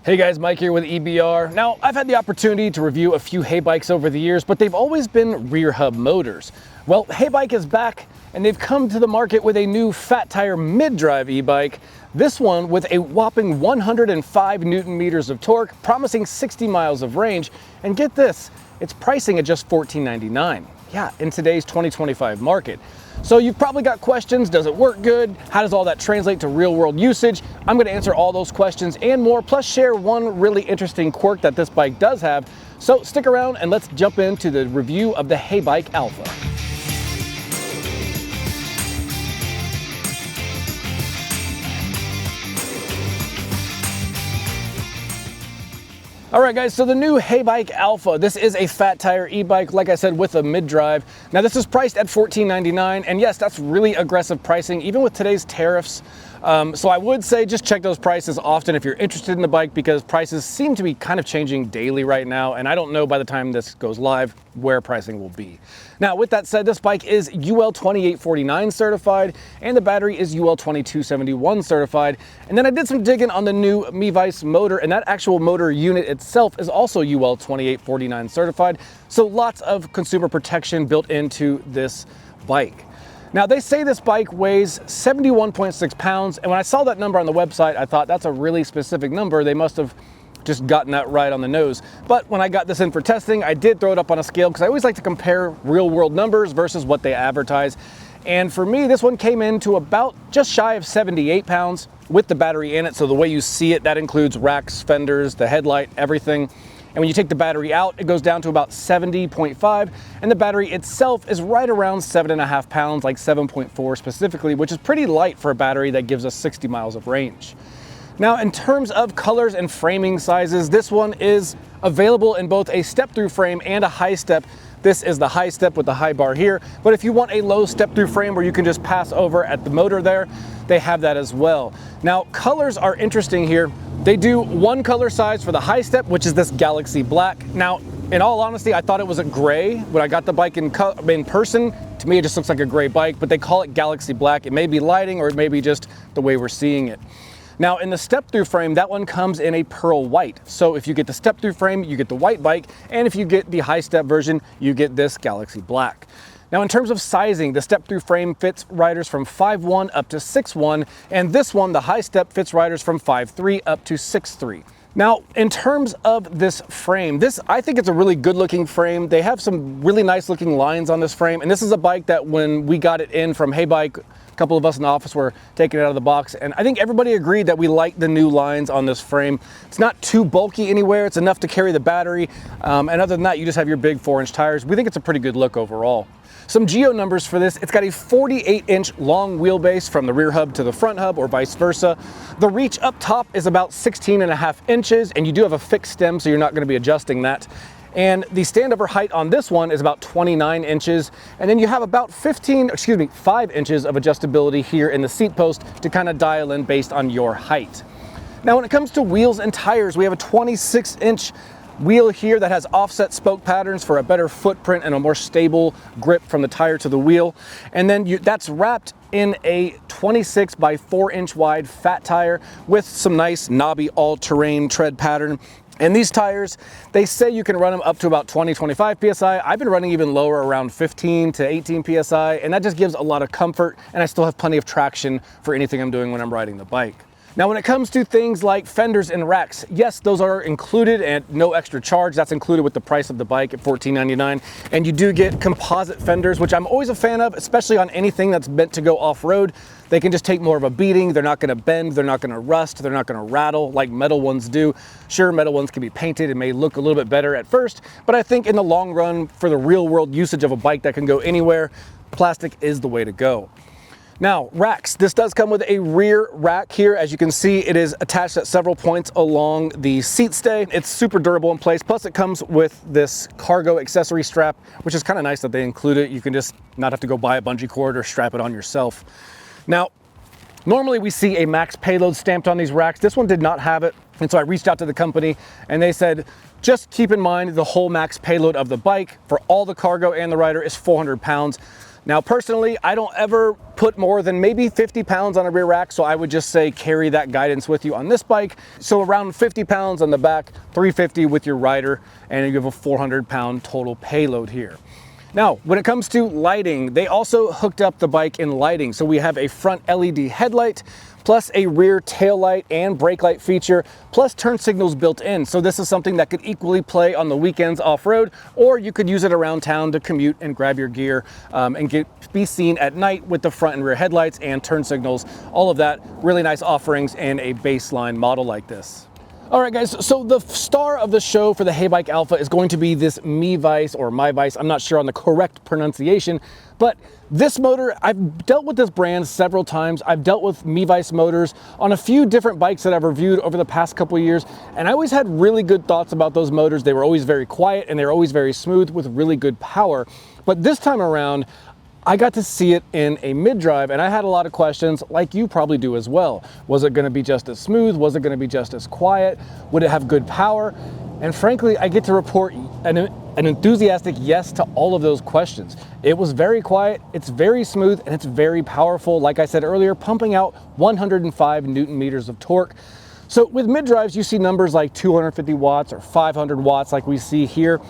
Hey guys, Mike here with EBR. Now, I've had the opportunity to review a few Heybikes over the years, but they've always been rear hub motors. Well, Heybike is back and they've come to the market with a new fat tire mid-drive e-bike. This one with a whopping 105 Newton meters of torque, promising 60 miles of range. And get this, it's pricing at just $14.99. Yeah, in today's 2025 market. So you've probably got questions. Does it work good? How does all that translate to real world usage? I'm going to answer all those questions and more, plus share one really interesting quirk that this bike does have. So stick around and let's jump into the review of the Heybike Alpha. All right guys, so the new Heybike Alpha, this is a fat tire e-bike, like I said, with a mid-drive. Now this is priced at $14.99, and yes, that's really aggressive pricing, even with today's tariffs. So I would say just check those prices often if you're interested in the bike, because prices seem to be kind of changing daily right now, and I don't know by the time this goes live where pricing will be. Now with that said, this bike is UL 2849 certified, and the battery is UL 2271 certified. And then I did some digging on the new MIVICE motor, and that actual motor unit itself is also UL 2849 certified. So lots of consumer protection built into this bike. Now they say this bike weighs 71.6 pounds, and when I saw that number on the website, I thought that's a really specific number. They must have just gotten that right on the nose. But when I got this in for testing, I did throw it up on a scale because I always like to compare real world numbers versus what they advertise. And for me, this one came in to about just shy of 78 pounds with the battery in it. So the way you see it, that includes racks, fenders, the headlight, everything. And when you take the battery out, it goes down to about 70.5, and the battery itself is right around 7.5 pounds, like 7.4 specifically, which is pretty light for a battery that gives us 60 miles of range. Now, in terms of colors and framing sizes, this one is available in both a step-through frame and a high step. This is the high step with the high bar here, but if you want a low step-through frame where you can just pass over at the motor there, they have that as well. Now, colors are interesting here. They do one color size for the high step, which is this Galaxy Black. Now, in all honesty, I thought it was a gray. When I got the bike in person, to me it just looks like a gray bike, but they call it Galaxy Black. It may be lighting or it may be just the way we're seeing it. Now in the step-through frame, that one comes in a pearl white. So if you get the step-through frame, you get the white bike, and if you get the high step version, you get this Galaxy Black. Now in terms of sizing, the step-through frame fits riders from 5'1" up to 6'1", and this one, the high step, fits riders from 5'3" up to 6'3". Now, in terms of this frame, I think it's a really good looking frame. They have some really nice looking lines on this frame, and this is a bike that when we got it in from Heybike, a couple of us in the office were taking it out of the box, and I think everybody agreed that we like the new lines on this frame. It's not too bulky anywhere. It's enough to carry the battery, and other than that, you just have your big 4-inch tires. We think it's a pretty good look overall. Some geo numbers for this: it's got a 48-inch long wheelbase from the rear hub to the front hub, or vice versa. The reach up top is about 16.5 inches, and you do have a fixed stem, so you're not going to be adjusting that. And the standover height on this one is about 29 inches, and then you have about 5 inches of adjustability here in the seat post to kind of dial in based on your height. Now, when it comes to wheels and tires, we have a 26-inch wheel here that has offset spoke patterns for a better footprint and a more stable grip from the tire to the wheel. And then that's wrapped in a 26 by 4-inch wide fat tire with some nice knobby all-terrain tread pattern. And these tires, they say you can run them up to about 20-25 PSI. I've been running even lower, around 15 to 18 PSI, and that just gives a lot of comfort, and I still have plenty of traction for anything I'm doing when I'm riding the bike. Now, when it comes to things like fenders and racks, yes, those are included and no extra charge. That's included with the price of the bike at $14.99. And you do get composite fenders, which I'm always a fan of, especially on anything that's meant to go off-road. They can just take more of a beating. They're not gonna bend, they're not gonna rust, they're not gonna rattle like metal ones do. Sure, metal ones can be painted and may look a little bit better at first, but I think in the long run, for the real world usage of a bike that can go anywhere, plastic is the way to go. Now, racks. This does come with a rear rack here. As you can see, it is attached at several points along the seat stay. It's super durable in place. Plus, it comes with this cargo accessory strap, which is kind of nice that they include it. You can just not have to go buy a bungee cord or strap it on yourself. Now, normally we see a max payload stamped on these racks. This one did not have it. And so I reached out to the company and they said, just keep in mind the whole max payload of the bike for all the cargo and the rider is 400 pounds. Now, personally, I don't ever put more than maybe 50 pounds on a rear rack, so I would just say carry that guidance with you on this bike. So around 50 pounds on the back, 350 with your rider, and you have a 400-pound total payload here. Now, when it comes to lighting, they also hooked up the bike in lighting. So we have a front LED headlight, plus a rear tail light and brake light feature, plus turn signals built in. So this is something that could equally play on the weekends off-road, or you could use it around town to commute and grab your gear and be seen at night with the front and rear headlights and turn signals. All of that, really nice offerings in a baseline model like this. All right, guys, so the star of the show for the Heybike Alpha is going to be this MIVICE or MIVICE. I'm not sure on the correct pronunciation, but this motor, I've dealt with this brand several times. I've dealt with MIVICE motors on a few different bikes that I've reviewed over the past couple of years, and I always had really good thoughts about those motors. They were always very quiet and they were always very smooth with really good power. But this time around, I got to see it in a mid-drive, and I had a lot of questions, like you probably do as well. Was it going to be just as smooth? Was it going to be just as quiet? Would it have good power? And frankly, I get to report an enthusiastic yes to all of those questions. It was very quiet, it's very smooth, and it's very powerful. Like I said earlier, pumping out 105 Newton meters of torque. So with mid-drives, you see numbers like 250 watts or 500 watts like we see here.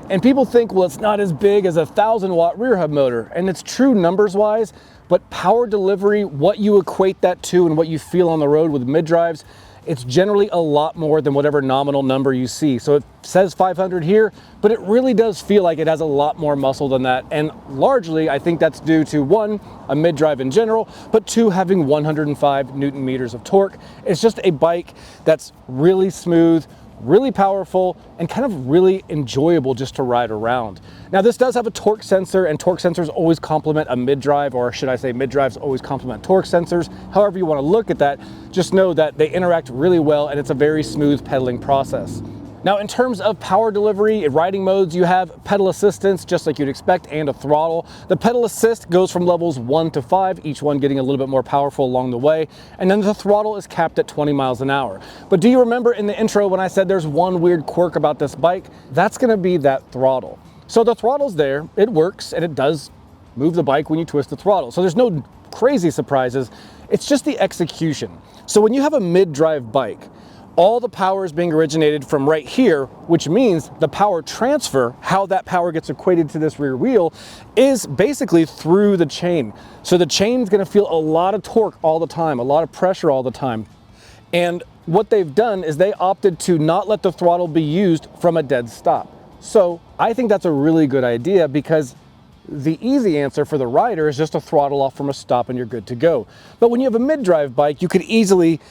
And people think, well, it's not as big as a 1,000-watt rear hub motor. And it's true numbers-wise, but power delivery, what you equate that to and what you feel on the road with mid-drives, it's generally a lot more than whatever nominal number you see. So it says 500 here, but it really does feel like it has a lot more muscle than that. And largely, I think that's due to, one, a mid-drive in general, but two, having 105 Newton meters of torque. It's just a bike that's really smooth, really powerful, and kind of really enjoyable just to ride around. Now, this does have a torque sensor, and torque sensors always complement a mid-drive, or should I say mid-drives always complement torque sensors. However you want to look at that, just know that they interact really well, and it's a very smooth pedaling process. Now, in terms of power delivery, in riding modes, you have pedal assistance, just like you'd expect, and a throttle. The pedal assist goes from levels 1 to 5, each one getting a little bit more powerful along the way. And then the throttle is capped at 20 miles an hour. But do you remember in the intro when I said there's one weird quirk about this bike? That's gonna be that throttle. So the throttle's there, it works, and it does move the bike when you twist the throttle. So there's no crazy surprises. It's just the execution. So when you have a mid-drive bike, all the power is being originated from right here, which means the power transfer, how that power gets equated to this rear wheel, is basically through the chain. So the chain's gonna feel a lot of torque all the time, a lot of pressure all the time. And what they've done is they opted to not let the throttle be used from a dead stop. So I think that's a really good idea, because the easy answer for the rider is just to throttle off from a stop and you're good to go. But when you have a mid-drive bike, you could easily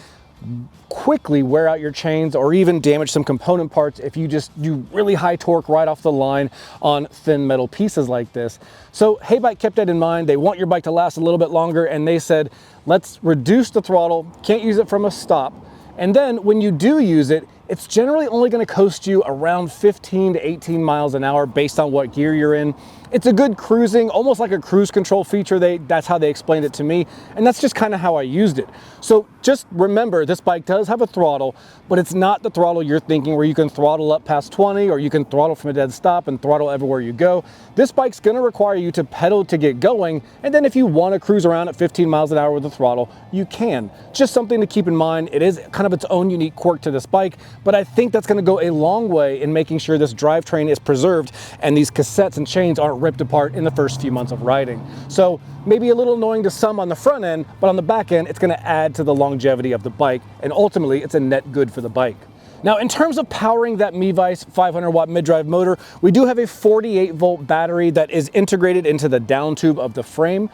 quickly wear out your chains or even damage some component parts if you just do really high torque right off the line on thin metal pieces like this. So Heybike kept that in mind. They want your bike to last a little bit longer, and they said, let's reduce the throttle, can't use it from a stop. And then when you do use it, it's generally only going to cost you around 15 to 18 miles an hour based on what gear you're in. It's a good cruising, almost like a cruise control feature. That's how they explained it to me, and that's just kind of how I used it. So just remember, this bike does have a throttle, but it's not the throttle you're thinking where you can throttle up past 20 or you can throttle from a dead stop and throttle everywhere you go. This bike's going to require you to pedal to get going, and then if you want to cruise around at 15 miles an hour with the throttle, you can. Just something to keep in mind. It is kind of its own unique quirk to this bike, but I think that's going to go a long way in making sure this drivetrain is preserved and these cassettes and chains aren't ripped apart in the first few months of riding. So maybe a little annoying to some on the front end, but on the back end, it's going to add to the longevity of the bike, and ultimately it's a net good for the bike. Now, in terms of powering that MIVICE 500-watt mid-drive motor, we do have a 48-volt battery that is integrated into the down tube of the frame.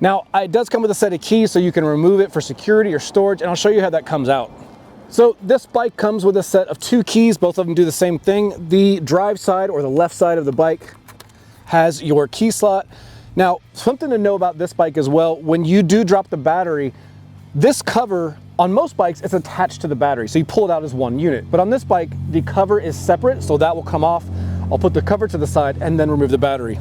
Now, it does come with a set of keys, so you can remove it for security or storage, and I'll show you how that comes out. So this bike comes with a set of 2 keys. Both of them do the same thing. The drive side, or the left side of the bike, has your key slot. Now, something to know about this bike as well, when you do drop the battery, this cover, on most bikes, it's attached to the battery, so you pull it out as one unit. But on this bike, the cover is separate, so that will come off. I'll put the cover to the side and then remove the battery.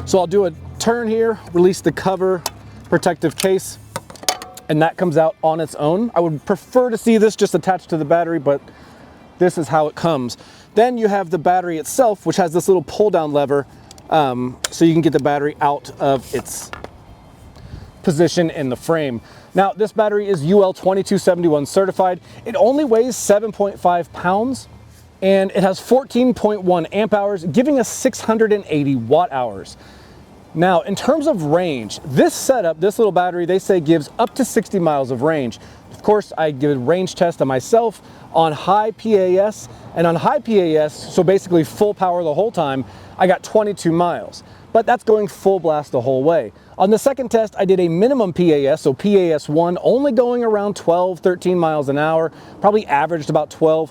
So I'll do a turn here, release the cover, protective case, and that comes out on its own. I would prefer to see this just attached to the battery, but this is how it comes. Then you have the battery itself, which has this little pull down lever, so you can get the battery out of its position in the frame. Now, this battery is UL 2271 certified. It only weighs 7.5 pounds and it has 14.1 amp hours, giving us 680 watt hours. Now, in terms of range, this setup, this little battery, they say gives up to 60 miles of range. Of course, I did a range test on myself on high PAS, and on high PAS, so basically full power the whole time, I got 22 miles. But that's going full blast the whole way. On the second test, I did a minimum PAS, so PAS 1, only going around 12, 13 miles an hour, probably averaged about 12.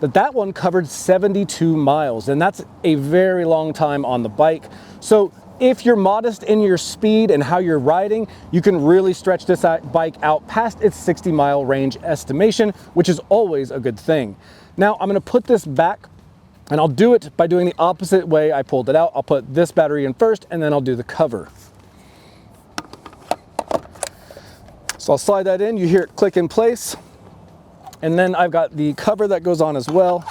But that one covered 72 miles, and that's a very long time on the bike. So if you're modest in your speed and how you're riding, you can really stretch this bike out past its 60-mile range estimation, which is always a good thing. Now, I'm gonna put this back, and I'll do it by doing the opposite way I pulled it out. I'll put this battery in first, and then I'll do the cover. So I'll slide that in, you hear it click in place, and then I've got the cover that goes on as well.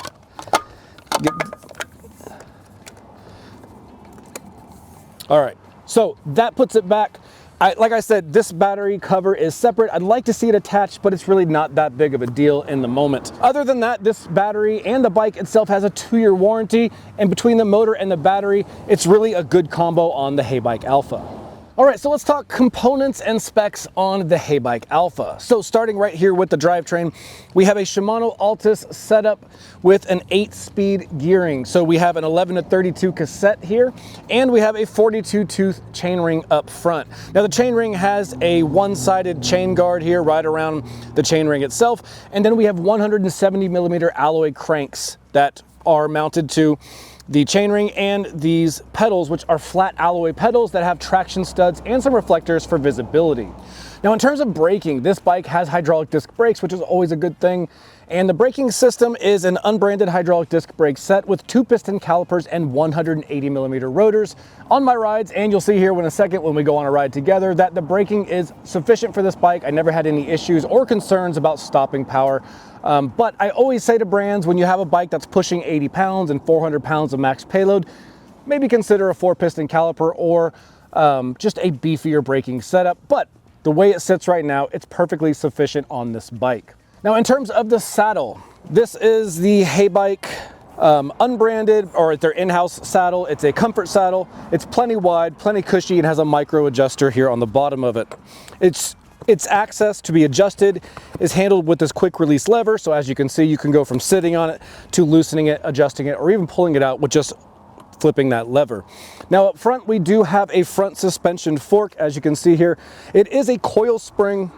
All right, so that puts it back. Like I said, this battery cover is separate. I'd like to see it attached, but it's really not that big of a deal in the moment. Other than that, this battery and the bike itself has a 2-year warranty, and between the motor and the battery, it's really a good combo on the Heybike Alpha. All right, so let's talk components and specs on the Heybike Alpha. So starting right here with the drivetrain, we have a Shimano Altus setup with an 8-speed gearing. So we have an 11 to 32 cassette here, and we have a 42-tooth chainring up front. Now the chainring has a one-sided chain guard here right around the chainring itself, and then we have 170 millimeter alloy cranks that are mounted to the chainring and these pedals, which are flat alloy pedals that have traction studs and some reflectors for visibility. Now, in terms of braking, this bike has hydraulic disc brakes, which is always a good thing. And the braking system is an unbranded hydraulic disc brake set with 2 piston calipers and 180 millimeter rotors. On my rides, and you'll see here in a second when we go on a ride together, that the braking is sufficient for this bike. I never had any issues or concerns about stopping power. But I always say to brands, when you have a bike that's pushing 80 pounds and 400 pounds of max payload, maybe consider a 4-piston caliper or just a beefier braking setup. But the way it sits right now, it's perfectly sufficient on this bike. Now, in terms of the saddle, this is the Heybike unbranded, or their in-house saddle. It's a comfort saddle. It's plenty wide, plenty cushy, and has a micro adjuster here on the bottom of it. Its access to be adjusted is handled with this quick release lever. So as you can see, you can go from sitting on it to loosening it, adjusting it, or even pulling it out with just flipping that lever. Now up front, we do have a front suspension fork. As you can see here, it is a coil spring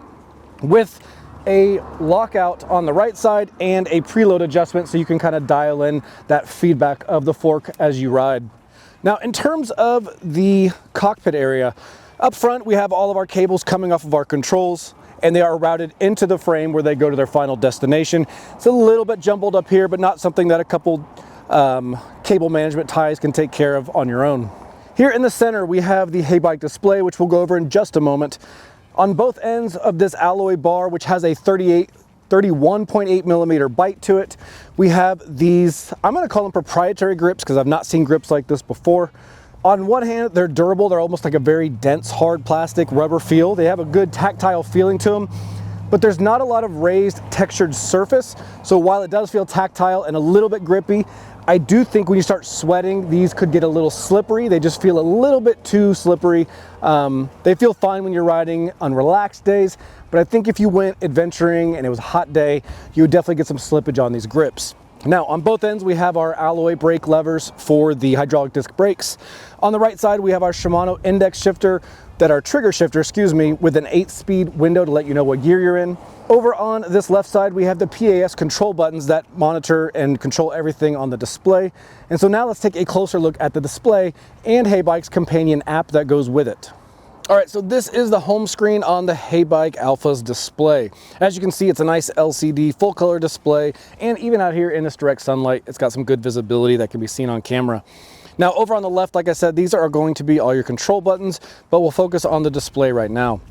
with a lockout on the right side and a preload adjustment, so you can kind of dial in that feedback of the fork as you ride. Now, in terms of the cockpit area, up front, we have all of our cables coming off of our controls, and they are routed into the frame where they go to their final destination. It's a little bit jumbled up here, but not something that a couple cable management ties can take care of on your own. Here in the center, we have the Heybike display, which we'll go over in just a moment. On both ends of this alloy bar, which has a 31.8 millimeter bite to it, we have these, I'm gonna call them proprietary grips because I've not seen grips like this before. On one hand, they're durable. They're almost like a very dense, hard plastic rubber feel. They have a good tactile feeling to them, but there's not a lot of raised textured surface. So while it does feel tactile and a little bit grippy, I do think when you start sweating, these could get a little slippery. They just feel a little bit too slippery. They feel fine when you're riding on relaxed days, but I think if you went adventuring and it was a hot day, you would definitely get some slippage on these grips. Now, on both ends, we have our alloy brake levers for the hydraulic disc brakes. On the right side, we have our Shimano index shifter, trigger shifter, with an 8-speed window to let you know what gear you're in. Over on this left side, we have the PAS control buttons that monitor and control everything on the display. And so now let's take a closer look at the display and Heybike's companion app that goes with it. All right, so this is the home screen on the Heybike Alpha's display. As you can see, it's a nice LCD full color display, and even out here in this direct sunlight, it's got some good visibility that can be seen on camera. Now over on the left, like I said, these are going to be all your control buttons, but we'll focus on the display right now.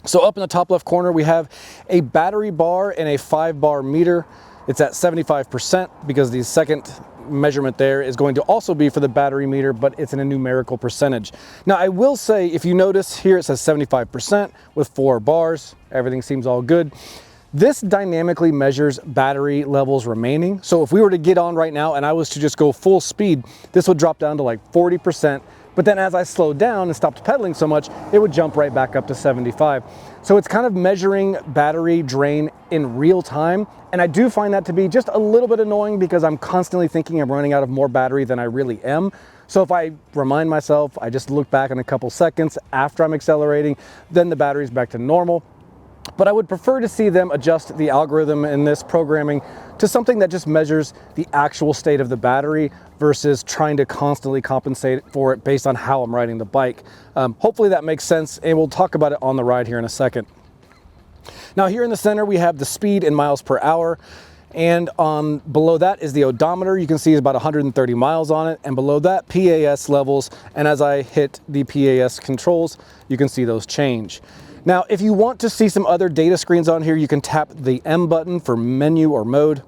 So up in the top left corner, we have a battery bar and a 5-bar meter. It's at 75% because the second measurement there is going to also be for the battery meter, but it's in a numerical percentage. Now, I will say, if you notice here, it says 75% with 4 bars. Everything seems all good. This dynamically measures battery levels remaining. So if we were to get on right now and I was to just go full speed, this would drop down to like 40%. But then as I slowed down and stopped pedaling so much, it would jump right back up to 75. So it's kind of measuring battery drain in real time. And I do find that to be just a little bit annoying because I'm constantly thinking I'm running out of more battery than I really am. So if I remind myself, I just look back in a couple seconds after I'm accelerating, then the battery's back to normal. But I would prefer to see them adjust the algorithm in this programming to something that just measures the actual state of the battery versus trying to constantly compensate for it based on how I'm riding the bike. Hopefully that makes sense, and we'll talk about it on the ride here in a second. Now here in the center, we have the speed in miles per hour, and below that is the odometer. You can see it's about 130 miles on it, and below that, PAS levels. And as I hit the PAS controls, you can see those change. Now, if you want to see some other data screens on here, you can tap the M button for menu or mode,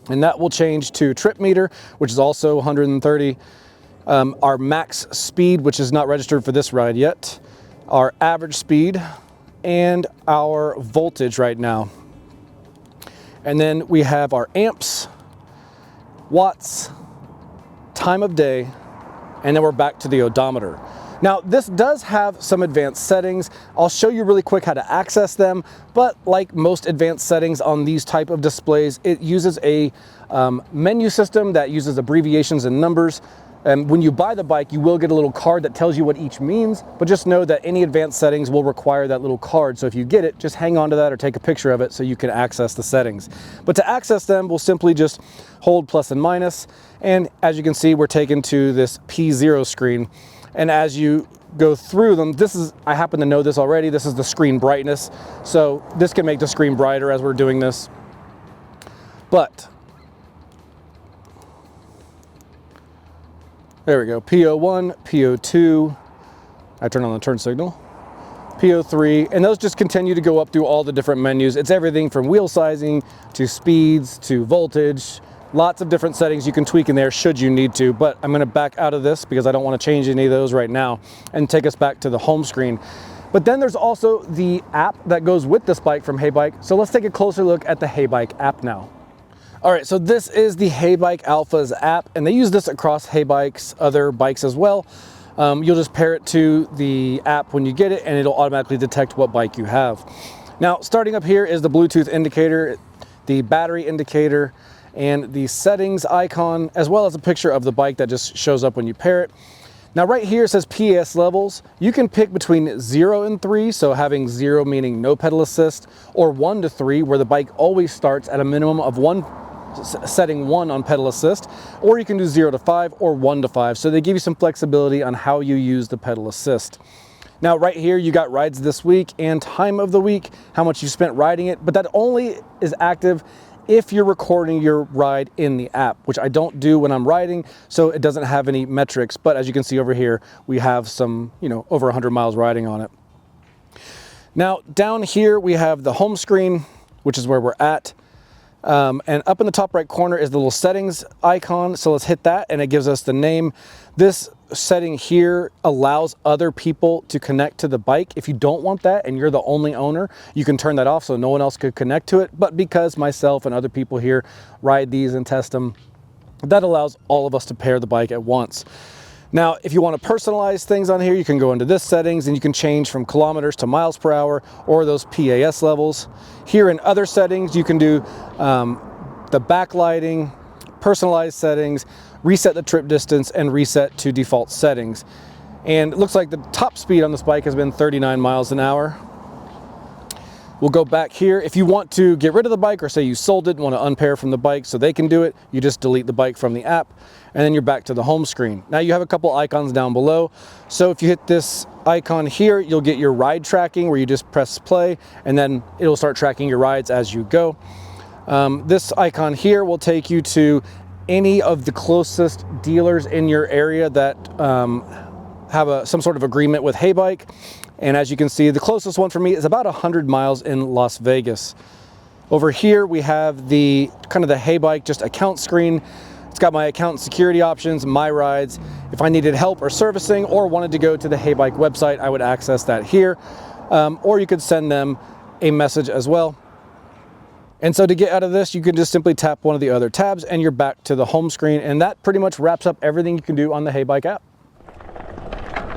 and that will change to trip meter, which is also 130, our max speed, which is not registered for this ride yet, our average speed, and our voltage right now. And then we have our amps, watts, time of day, and then we're back to the odometer. Now, this does have some advanced settings. I'll show you really quick how to access them, but like most advanced settings on these type of displays, it uses a menu system that uses abbreviations and numbers. And when you buy the bike, you will get a little card that tells you what each means, but just know that any advanced settings will require that little card. So if you get it, just hang on to that or take a picture of it so you can access the settings. But to access them, we'll simply just hold plus and minus. And as you can see, we're taken to this P0 screen. And as you go through them, I happen to know this already, this is the screen brightness. So this can make the screen brighter as we're doing this. But there we go, PO1, PO2, I turn on the turn signal, PO3, and those just continue to go up through all the different menus. It's everything from wheel sizing to speeds to voltage. Lots of different settings you can tweak in there should you need to, but I'm gonna back out of this because I don't wanna change any of those right now and take us back to the home screen. But then there's also the app that goes with this bike from Heybike. So let's take a closer look at the Heybike app now. All right, so this is the Heybike Alpha's app, and they use this across Heybike's other bikes as well. You'll just pair it to the app when you get it, and it'll automatically detect what bike you have. Now, starting up here is the Bluetooth indicator, the battery indicator, and the settings icon, as well as a picture of the bike that just shows up when you pair it. Now right here it says PAS levels. You can pick between 0 and 3, so having 0 meaning no pedal assist, or 1 to 3, where the bike always starts at a minimum of setting 1 on pedal assist, or you can do 0 to 5 or 1 to 5. So they give you some flexibility on how you use the pedal assist. Now right here you got rides this week and time of the week, how much you spent riding it, but that only is active if you're recording your ride in the app, which I don't do when I'm riding, so it doesn't have any metrics. But as you can see over here, we have some, over 100 miles riding on it. Now down here we have the home screen, which is where we're at. And up in the top right corner is the little settings icon. So let's hit that and it gives us the name. This setting here allows other people to connect to the bike. If you don't want that and you're the only owner, you can turn that off so no one else could connect to it. But because myself and other people here ride these and test them, that allows all of us to pair the bike at once. Now, if you want to personalize things on here, you can go into this settings and you can change from kilometers to miles per hour or those PAS levels. Here in other settings, you can do the backlighting, personalized settings, reset the trip distance, and reset to default settings. And it looks like the top speed on this bike has been 39 miles an hour. We'll go back here. If you want to get rid of the bike, or say you sold it and want to unpair from the bike so they can do it, you just delete the bike from the app, and then you're back to the home screen. Now you have a couple icons down below. So if you hit this icon here, you'll get your ride tracking where you just press play, and then it'll start tracking your rides as you go. This icon here will take you to any of the closest dealers in your area that have some sort of agreement with Heybike. And as you can see, the closest one for me is about 100 miles in Las Vegas. Over here we have the kind of the Heybike just account screen. It's got my account and security options, my rides. If I needed help or servicing or wanted to go to the Heybike website, I would access that here. Or you could send them a message as well. And so to get out of this, you can just simply tap one of the other tabs and you're back to the home screen. And that pretty much wraps up everything you can do on the Heybike app.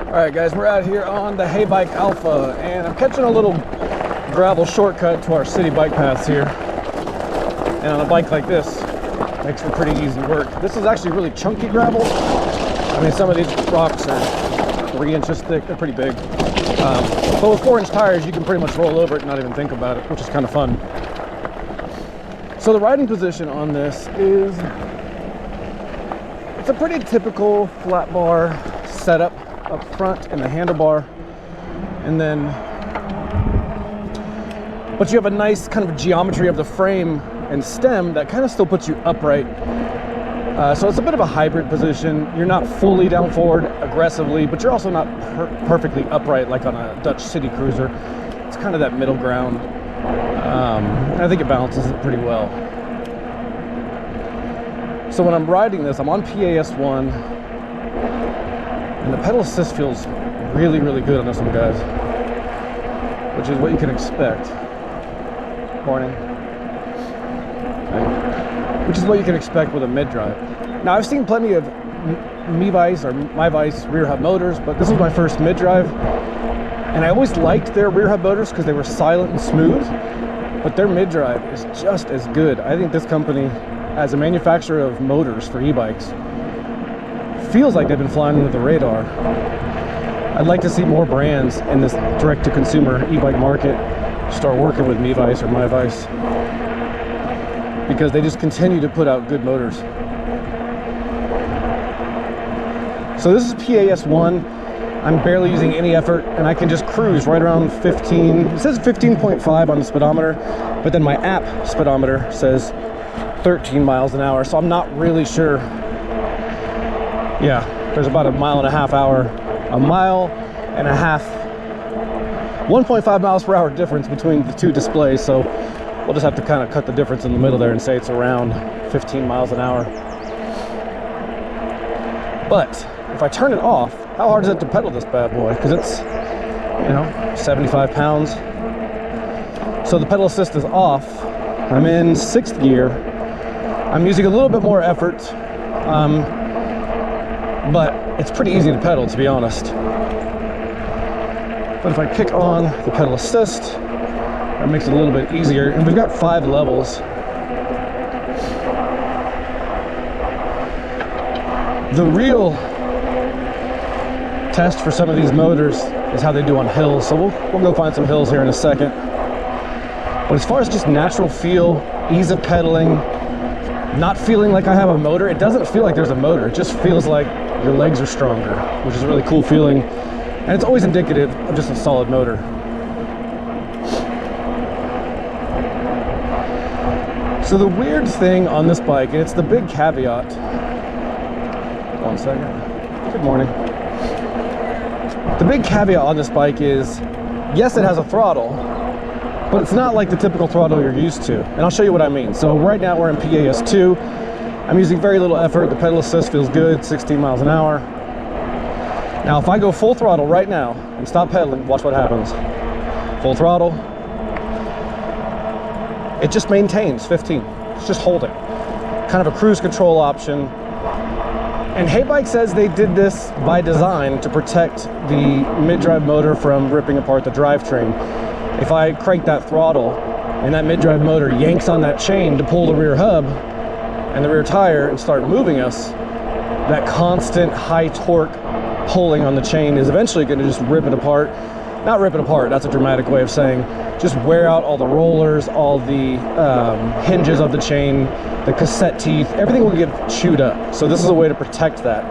All right, guys, we're out here on the Heybike Alpha, and I'm catching a little gravel shortcut to our city bike paths here. And on a bike like this, makes for pretty easy work. This is actually really chunky gravel. I mean, some of these rocks are 3 inches thick. They're pretty big. But with 4-inch tires, you can pretty much roll over it and not even think about it, which is kind of fun. So the riding position on this is, it's a pretty typical flat bar setup up front and the handlebar, and then, but you have a nice kind of geometry of the frame and stem that kind of still puts you upright. So it's a bit of a hybrid position. You're not fully down forward aggressively, but you're also not perfectly upright like on a Dutch city cruiser. It's kind of that middle ground. And I think it balances it pretty well. So when I'm riding this, I'm on PAS1, and the pedal assist feels really, really good on this one, guys, which is what you can expect. Morning. Which is what you can expect with a mid-drive. Now, I've seen plenty of MIVICE rear hub motors, but this is my first mid-drive, and I always liked their rear hub motors because they were silent and smooth, but their mid-drive is just as good. I think this company, as a manufacturer of motors for e-bikes, feels like they've been flying under the radar. I'd like to see more brands in this direct-to-consumer e-bike market start working with MIVICE or MIVICE, because they just continue to put out good motors. So this is PAS1. I'm barely using any effort, and I can just cruise right around 15. It says 15.5 on the speedometer, but then my app speedometer says 13 miles an hour, so I'm not really sure. Yeah, there's about a mile and a half hour, a mile and a half, 1.5 miles per hour difference between the two displays, so we'll just have to kind of cut the difference in the middle there and say it's around 15 miles an hour. But if I turn it off, how hard is it to pedal this bad boy? Because it's, you know, 75 pounds. So the pedal assist is off. I'm in 6th gear. I'm using a little bit more effort, but it's pretty easy to pedal, to be honest. But if I kick on the pedal assist, that makes it a little bit easier. And we've got 5 levels. The real test for some of these motors is how they do on hills. So we'll go find some hills here in a second. But as far as just natural feel, ease of pedaling, not feeling like I have a motor, it doesn't feel like there's a motor. It just feels like your legs are stronger, which is a really cool feeling. And it's always indicative of just a solid motor. So the weird thing on this bike, and it's the big caveat. 1 second. Good morning. The big caveat on this bike is, yes, it has a throttle, but it's not like the typical throttle you're used to. And I'll show you what I mean. So right now we're in PAS2. I'm using very little effort. The pedal assist feels good, 16 miles an hour. Now, if I go full throttle right now and stop pedaling, watch what happens. Full throttle. It just maintains 15. It's just holding. Kind of a cruise control option. And Heybike says they did this by design to protect the mid-drive motor from ripping apart the drivetrain. If I crank that throttle and that mid-drive motor yanks on that chain to pull the rear hub and the rear tire and start moving us, that constant high torque pulling on the chain is eventually going to just rip it apart. Not rip it apart, that's a dramatic way of saying, just wear out all the rollers, all the hinges of the chain, the cassette teeth, everything will get chewed up. So this is a way to protect that.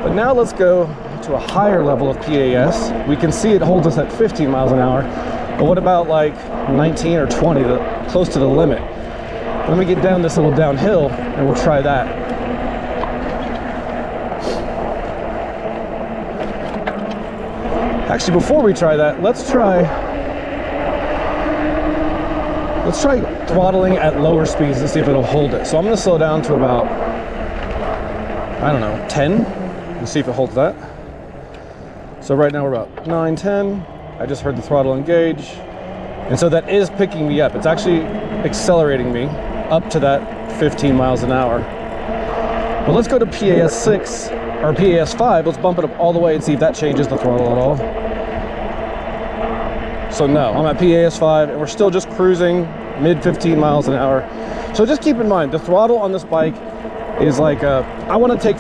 But now let's go to a higher level of PAS. We can see it holds us at 15 miles an hour, but what about like 19 or 20, close to the limit? Let me get down this little downhill and we'll try that. Actually, before we try that, let's try throttling at lower speeds to see if it'll hold it. So I'm going to slow down to about I don't know, 10. Let's see if it holds that. So right now we're about 9, 10. I just heard the throttle engage. And so that is picking me up. It's actually accelerating me up to that 15 miles an hour. But let's go to PAS6 or PAS5. Let's bump it up all the way and see if that changes the throttle at all. So no, I'm at PAS5 and we're still just cruising mid 15 miles an hour. So just keep in mind, the throttle on this bike is like, I want to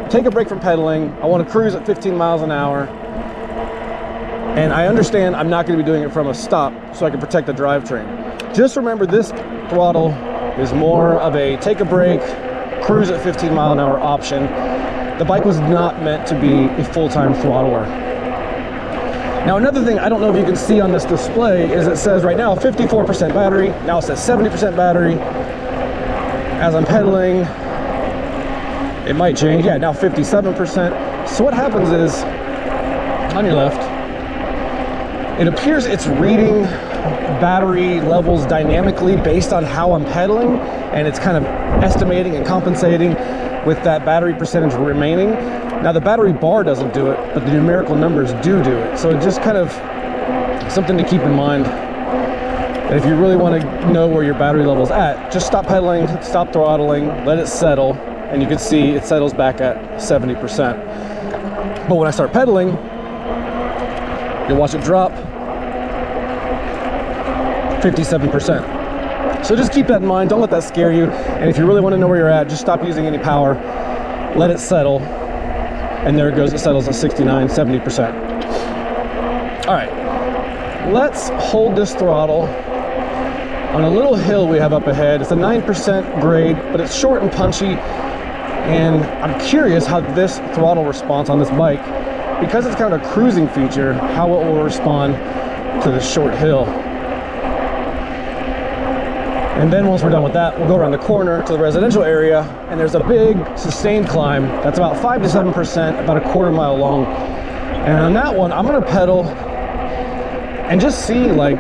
take a break from pedaling. I want to cruise at 15 miles an hour. And I understand I'm not going to be doing it from a stop, so I can protect the drivetrain. Just remember, this throttle is more of a take a break, cruise at 15 mile an hour option. The bike was not meant to be a full-time throttler. Now another thing I don't know if you can see on this display is it says right now 54% battery. Now it says 70% battery. As I'm pedaling, it might change. Yeah, now 57%. So what happens is, on your left, it appears it's reading battery levels dynamically based on how I'm pedaling, and it's kind of estimating and compensating with that battery percentage remaining. Now the battery bar doesn't do it, but the numerical numbers do it. So it's just kind of something to keep in mind. And if you really want to know where your battery level's at, just stop pedaling, stop throttling, let it settle, and you can see it settles back at 70%. But when I start pedaling, you'll watch it drop 57%. So just keep that in mind. Don't let that scare you. And if you really want to know where you're at, just stop using any power, let it settle, and there it goes. It settles at 69, 70%. All right, let's hold this throttle on a little hill we have up ahead. It's a 9% grade, but it's short and punchy. And I'm curious how this throttle response on this bike, because it's kind of a cruising feature, how it will respond to this short hill. And then once we're done with that, we'll go around the corner to the residential area, and there's a big sustained climb that's about 5 to 7%, about a quarter mile long. And on that one, I'm gonna pedal and just see like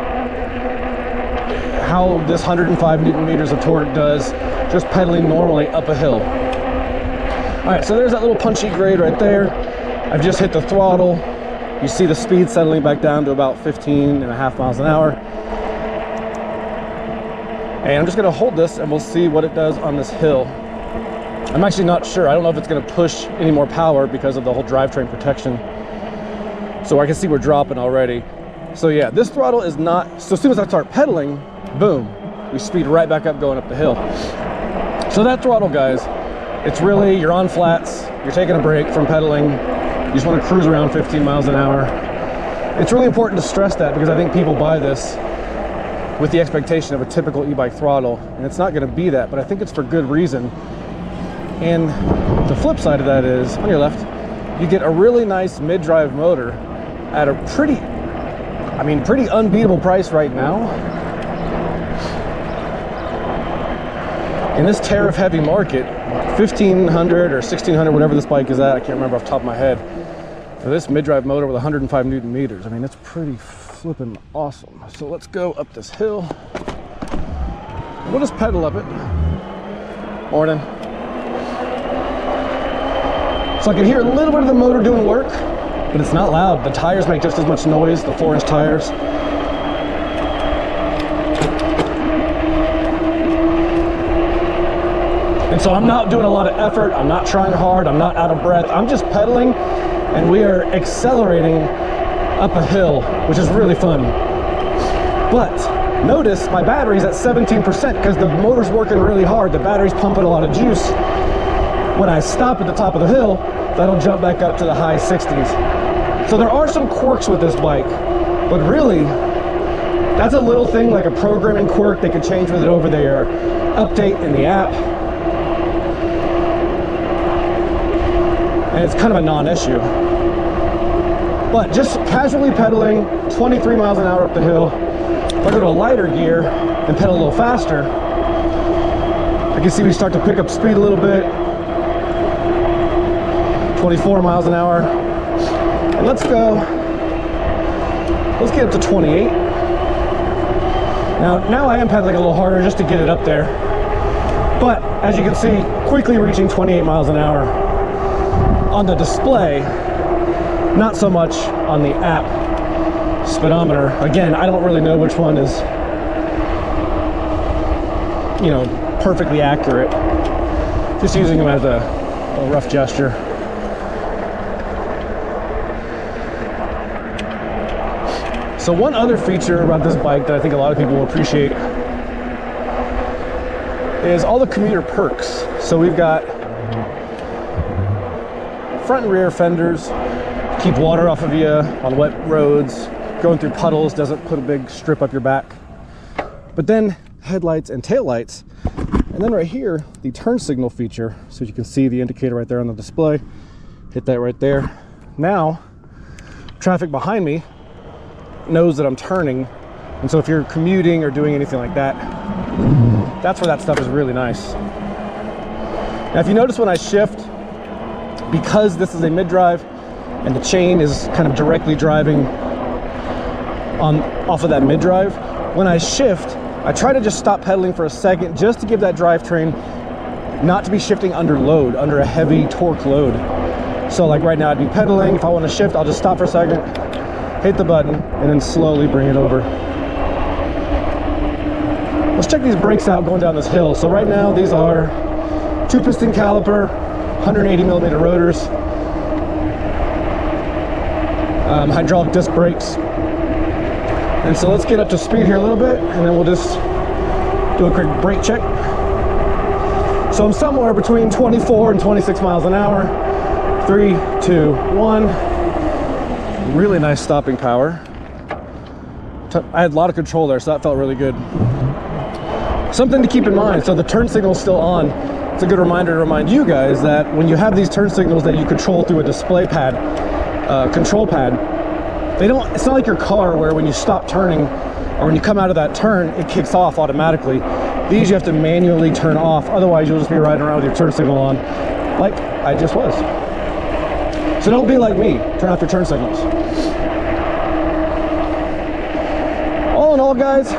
how this 105 Newton meters of torque does just pedaling normally up a hill. All right, so there's that little punchy grade right there. I've just hit the throttle. You see the speed settling back down to about 15.5 miles an hour. And I'm just gonna hold this and we'll see what it does on this hill. I'm actually not sure. I don't know if it's gonna push any more power because of the whole drivetrain protection. So I can see we're dropping already. So yeah, this throttle is not, so as soon as I start pedaling, boom, we speed right back up going up the hill. So that throttle, guys, it's really, you're on flats, you're taking a break from pedaling, you just wanna cruise around 15 miles an hour. It's really important to stress that because I think people buy this with the expectation of a typical e-bike throttle, and it's not gonna be that, but I think it's for good reason. And the flip side of that is, on your left, you get a really nice mid-drive motor at a pretty unbeatable price right now. In this tariff-heavy market, $1,500 or $1,600, whatever this bike is at, I can't remember off the top of my head, for this mid-drive motor with 105 Newton meters, I mean, it's pretty flipping awesome. So let's go up this hill. We'll just pedal up it. Morning. So I can hear a little bit of the motor doing work, but it's not loud. The tires make just as much noise, the 4-inch tires. And so I'm not doing a lot of effort. I'm not trying hard. I'm not out of breath. I'm just pedaling, and we are accelerating up a hill, which is really fun. But notice my battery's at 17% because the motor's working really hard. The battery's pumping a lot of juice. When I stop at the top of the hill, that'll jump back up to the high 60s. So there are some quirks with this bike, but really, that's a little thing like a programming quirk they could change with it over their update in the app. And it's kind of a non-issue. But just casually pedaling 23 miles an hour up the hill, if I go to a lighter gear and pedal a little faster, I can see we start to pick up speed a little bit. 24 miles an hour. And let's get up to 28. Now I am pedaling a little harder just to get it up there. But as you can see, quickly reaching 28 miles an hour. on the display, not so much on the app speedometer. Again, I don't really know which one is, you know, perfectly accurate. Just using them as a rough gesture. So one other feature about this bike that I think a lot of people will appreciate is all the commuter perks. So we've got front and rear fenders, keep water off of you on wet roads, going through puddles doesn't put a big strip up your back. But then headlights and taillights. And then right here, the turn signal feature. So you can see the indicator right there on the display. Hit that right there. Now, traffic behind me knows that I'm turning. And so if you're commuting or doing anything like that, that's where that stuff is really nice. Now, if you notice when I shift, because this is a mid-drive and the chain is kind of directly driving off of that mid-drive, when I shift, I try to just stop pedaling for a second just to give that drivetrain not to be shifting under load, under a heavy torque load. So like right now I'd be pedaling. If I want to shift, I'll just stop for a second, hit the button, and then slowly bring it over. Let's check these brakes out going down this hill. So right now these are 2-piston caliper, 180mm rotors, hydraulic disc brakes. And so let's get up to speed here a little bit, and then we'll just do a quick brake check. So I'm somewhere between 24 and 26 miles an hour. 3, 2, 1. Really nice stopping power. I had a lot of control there, so that felt really good. Something to keep in mind, so the turn signal is still on. It's a good reminder to remind you guys that when you have these turn signals that you control through a display pad, control pad, it's not like your car where when you stop turning or when you come out of that turn, it kicks off automatically. These you have to manually turn off, otherwise you'll just be riding around with your turn signal on, like I just was. So don't be like me, turn off your turn signals. All in all, guys,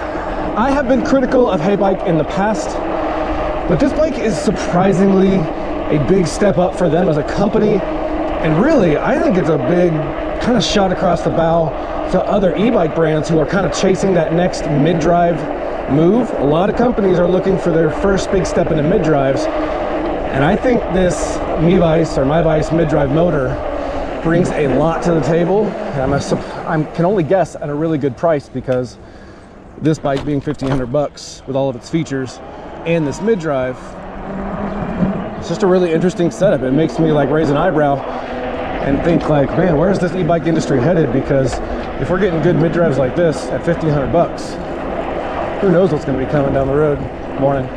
I have been critical of Heybike in the past, but this bike is surprisingly a big step up for them as a company. And really, I think it's a big kind of shot across the bow to other e-bike brands who are kind of chasing that next mid-drive move. A lot of companies are looking for their first big step into mid-drives. And I think this MIVICE mid-drive motor brings a lot to the table. And I can only guess at a really good price, because this bike being $1,500 with all of its features and this mid-drive, it's just a really interesting setup. It makes me like raise an eyebrow and think like, man, where's this e-bike industry headed? Because if we're getting good mid-drives like this at $1,500, who knows what's going to be coming down the road. Morning.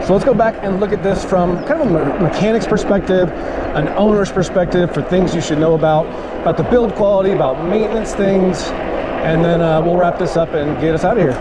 So let's go back and look at this from kind of a mechanic's perspective, an owner's perspective, for things you should know about the build quality, about maintenance things, and then we'll wrap this up and get us out of here.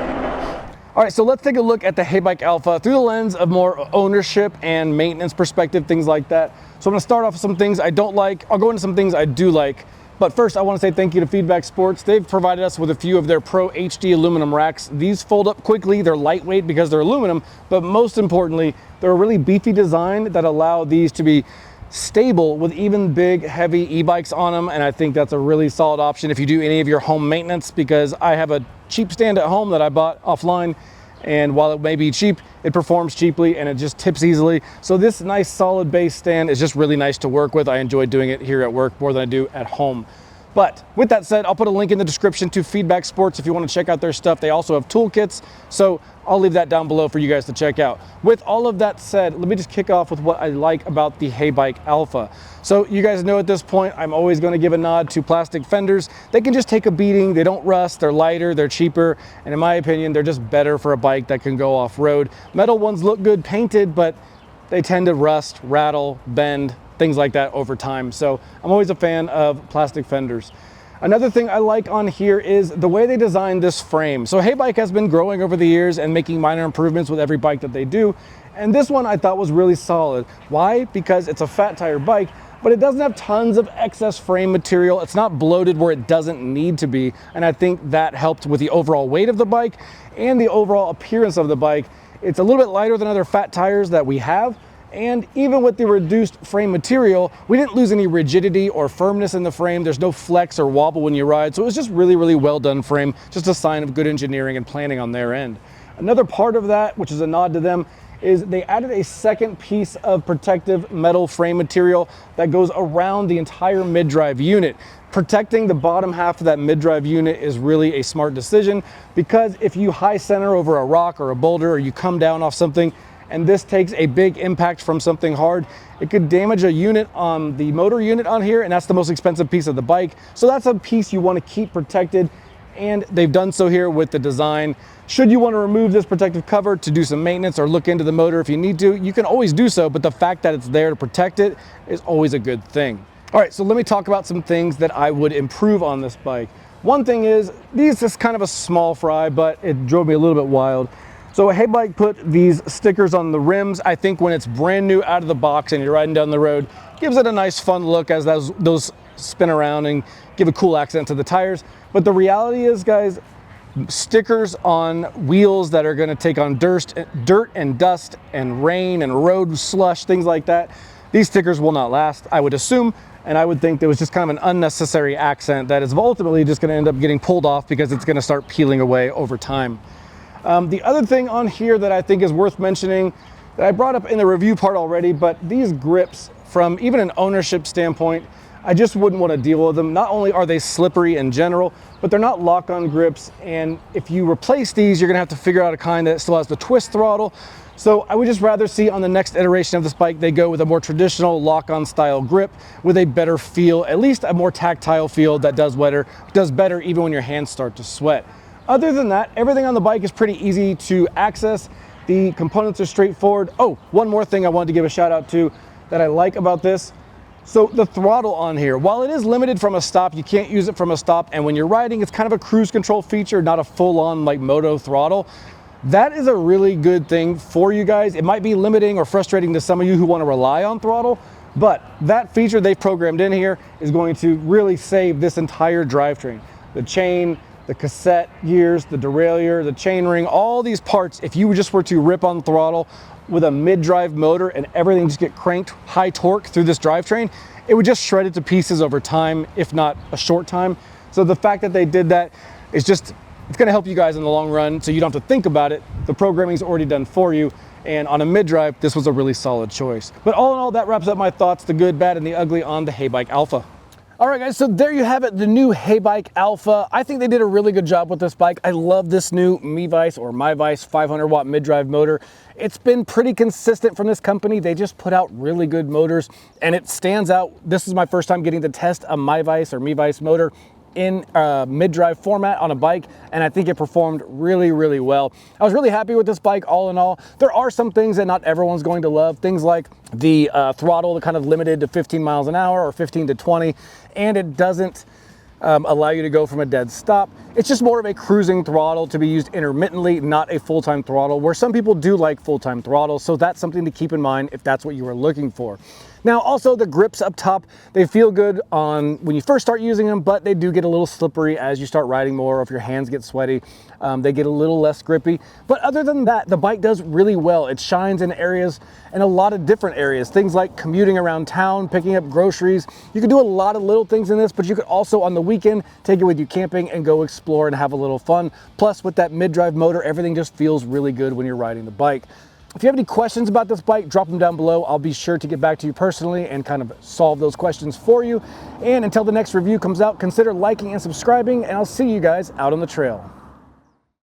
All right, so let's take a look at the Heybike Alpha through the lens of more ownership and maintenance perspective, things like that. So I'm gonna start off with some things I don't like. I'll go into some things I do like. But first, I want to say thank you to Feedback Sports. They've provided us with a few of their Pro HD aluminum racks. These fold up quickly. They're lightweight because they're aluminum, but most importantly, they're a really beefy design that allow these to be stable with even big, heavy e-bikes on them. And I think that's a really solid option if you do any of your home maintenance, because I have a cheap stand at home that I bought offline. And while it may be cheap, it performs cheaply and it just tips easily. So this nice solid base stand is just really nice to work with. I enjoy doing it here at work more than I do at home. But with that said, I'll put a link in the description to Feedback Sports if you want to check out their stuff. They also have toolkits, so I'll leave that down below for you guys to check out. With all of that said, let me just kick off with what I like about the Heybike Alpha. So you guys know at this point, I'm always going to give a nod to plastic fenders. They can just take a beating, they don't rust, they're lighter, they're cheaper, and in my opinion, they're just better for a bike that can go off-road. Metal ones look good painted, but they tend to rust, rattle, bend, things like that over time. So I'm always a fan of plastic fenders. Another thing I like on here is the way they designed this frame. So Heybike has been growing over the years and making minor improvements with every bike that they do. And this one I thought was really solid. Why? Because it's a fat tire bike, but it doesn't have tons of excess frame material. It's not bloated where it doesn't need to be, and I think that helped with the overall weight of the bike and the overall appearance of the bike. It's a little bit lighter than other fat tires that we have, and even with the reduced frame material, we didn't lose any rigidity or firmness in the frame. There's no flex or wobble when you ride, so it was just really, really well done frame, just a sign of good engineering and planning on their end. Another part of that, which is a nod to them, is they added a second piece of protective metal frame material that goes around the entire mid-drive unit. Protecting the bottom half of that mid-drive unit is really a smart decision, because if you high center over a rock or a boulder, or you come down off something and this takes a big impact from something hard, it could damage a unit on the motor unit on here, and that's the most expensive piece of the bike. So that's a piece you want to keep protected, and they've done so here with the design. Should you want to remove this protective cover to do some maintenance or look into the motor if you need to, you can always do so, but the fact that it's there to protect it is always a good thing. All right, so let me talk about some things that I would improve on this bike. One thing is, this is kind of a small fry, but it drove me a little bit wild. So Heybike put these stickers on the rims. I think when it's brand new out of the box and you're riding down the road, gives it a nice fun look as those spin around and give a cool accent to the tires. But the reality is, guys, stickers on wheels that are gonna take on dirt and dust and rain and road slush, things like that, these stickers will not last, I would assume. And I would think there was just kind of an unnecessary accent that is ultimately just gonna end up getting pulled off because it's gonna start peeling away over time. The other thing on here that I think is worth mentioning, that I brought up in the review part already, but these grips, from even an ownership standpoint, I just wouldn't want to deal with them. Not only are they slippery in general, but they're not lock-on grips, and if you replace these, you're gonna have to figure out a kind that still has the twist throttle. So I would just rather see on the next iteration of this bike, they go with a more traditional lock-on style grip with a better feel, at least a more tactile feel that does better even when your hands start to sweat. Other than that, everything on the bike is pretty easy to access. The components are straightforward. Oh, one more thing I wanted to give a shout out to that I like about this. So the throttle on here, while it is limited from a stop, you can't use it from a stop, and when you're riding, it's kind of a cruise control feature, not a full-on like moto throttle. That is a really good thing for you guys. It might be limiting or frustrating to some of you who want to rely on throttle, but that feature they've programmed in here is going to really save this entire drivetrain. The chain, the cassette gears, the derailleur, the chainring, all these parts, if you just were to rip on throttle with a mid-drive motor and everything just get cranked high torque through this drivetrain, it would just shred it to pieces over time, if not a short time. So the fact that they did that is just, it's gonna help you guys in the long run, so you don't have to think about it. The programming's already done for you, and on a mid-drive, this was a really solid choice. But all in all, that wraps up my thoughts, the good, bad, and the ugly on the Heybike Alpha. All right, guys, so there you have it, the new Heybike Alpha. I think they did a really good job with this bike. I love this new MIVICE or MIVICE 500 watt mid-drive motor. It's been pretty consistent from this company. They just put out really good motors, and it stands out. This is my first time getting to test a MIVICE or MIVICE motor in a mid-drive format on a bike, and I think it performed really, really well. I was really happy with this bike all in all. There are some things that not everyone's going to love, things like the throttle, kind of limited to 15 miles an hour or 15 to 20, and it doesn't allow you to go from a dead stop. It's just more of a cruising throttle to be used intermittently, not a full-time throttle, where some people do like full-time throttle, so that's something to keep in mind if that's what you are looking for. Now, also the grips up top, they feel good on when you first start using them, but they do get a little slippery as you start riding more, or if your hands get sweaty, they get a little less grippy. But other than that, the bike does really well. It shines in areas, in a lot of different areas, things like commuting around town, picking up groceries. You can do a lot of little things in this, but you could also on the weekend take it with you camping and go explore and have a little fun. Plus with that mid-drive motor, everything just feels really good when you're riding the bike. If you have any questions about this bike, drop them down below. I'll be sure to get back to you personally and kind of solve those questions for you. And until the next review comes out, consider liking and subscribing, and I'll see you guys out on the trail.